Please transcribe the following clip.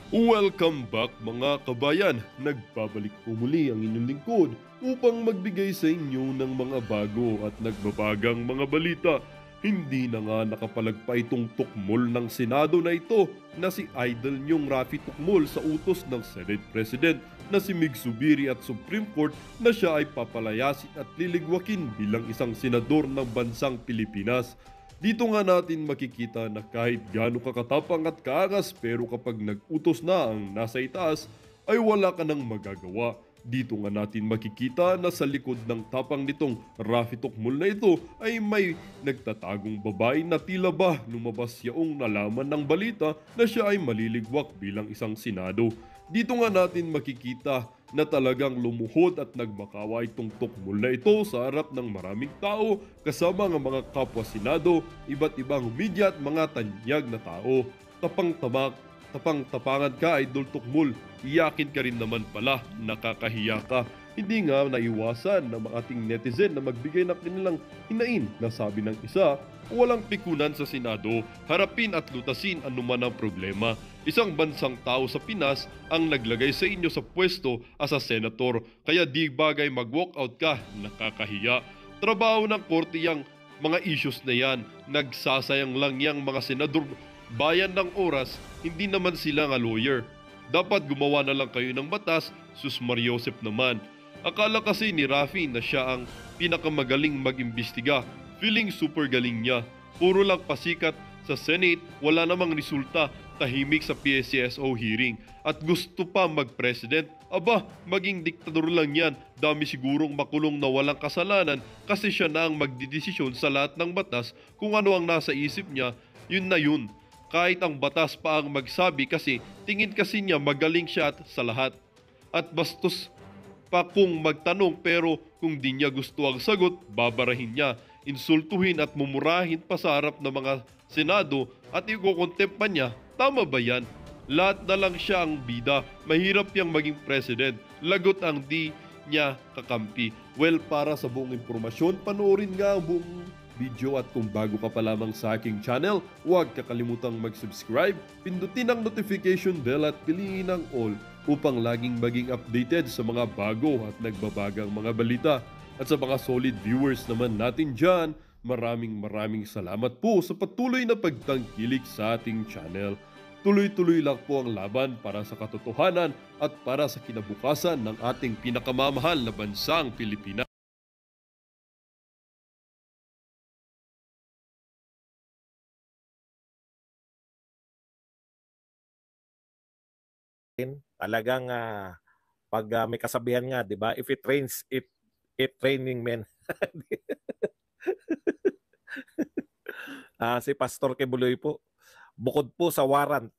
Welcome back mga kabayan! Nagbabalik po muli ang inyong lingkod upang magbigay sa inyo ng mga bago at nagbabagang mga balita. Hindi na nga nakapalagpa itong tukmol ng Senado na ito na si idol niyong Raffy Tukmol sa utos ng Senate President na si Mig Zubiri at Supreme Court na siya ay papalayasin at liligwakin bilang isang senador ng bansang Pilipinas. Dito nga natin makikita na kahit gaano kakatapang at kaangas pero kapag nag-utos na ang nasa itaas ay wala ka nang magagawa. Dito nga natin makikita na sa likod ng tapang nitong Raffy Tukmol na ito ay may nagtatagong babae na tila ba lumabas yaong nalaman ng balita na siya ay maliligwak bilang isang senado. Dito nga natin makikita na talagang lumuhod at nagmakawa itong tukmol na ito sa harap ng maraming tao kasama ng mga kapwa senado, iba't ibang media at mga tanyag na tao. Tapang-tapangan ka, Idol Tukmol. Iyakin ka rin naman pala, nakakahiya ka. Hindi nga naiwasan ng mga ating netizen na magbigay ng kanilang hinain na sabi ng isa, walang pikunan sa Senado, harapin at lutasin anuman ang problema. Isang bansang tao sa Pinas ang naglagay sa inyo sa pwesto as a senator, kaya di bagay mag-walkout ka, nakakahiya. Trabaho ng korte yang mga issues na yan, nagsasayang lang yang mga senador bayan ng oras, hindi naman sila nga lawyer. Dapat gumawa na lang kayo ng batas, sus Mariosep naman. Akala kasi ni Raffy na siya ang pinakamagaling mag-imbestiga. Feeling super galing niya. Puro lang pasikat sa Senate, wala namang resulta, tahimik sa PSCSO hearing. At gusto pa mag-president, aba, maging diktador lang yan. Dami sigurong makulong na walang kasalanan kasi siya na ang magdidesisyon sa lahat ng batas kung ano ang nasa isip niya, yun na yun. Kahit ang batas pa ang magsabi kasi tingin kasi niya magaling siya at sa lahat. At bastos pa kung magtanong pero kung di niya gusto ang sagot, babarahin niya, insultuhin at mumurahin pa sa harap ng mga senado at ikukontempt pa niya. Tama ba yan? Lahat na lang siya ang bida. Mahirap yang maging president. Lagot ang di niya kakampi. Well, para sa buong impormasyon, panoorin nga ang buong video at kung bago ka pa lamang sa aking channel, huwag kakalimutang mag-subscribe, pindutin ang notification bell at piliin ang all upang laging maging updated sa mga bago at nagbabagang mga balita. At sa mga solid viewers naman natin dyan, maraming salamat po sa patuloy na pagtangkilik sa ating channel. Tuloy-tuloy lang po ang laban para sa katotohanan at para sa kinabukasan ng ating pinakamamahal na bansang Pilipinas. Talagang pag may kasabihan nga, 'di ba? If it rains, it raining men. Si Pastor Kibuloy po, bukod po sa warrant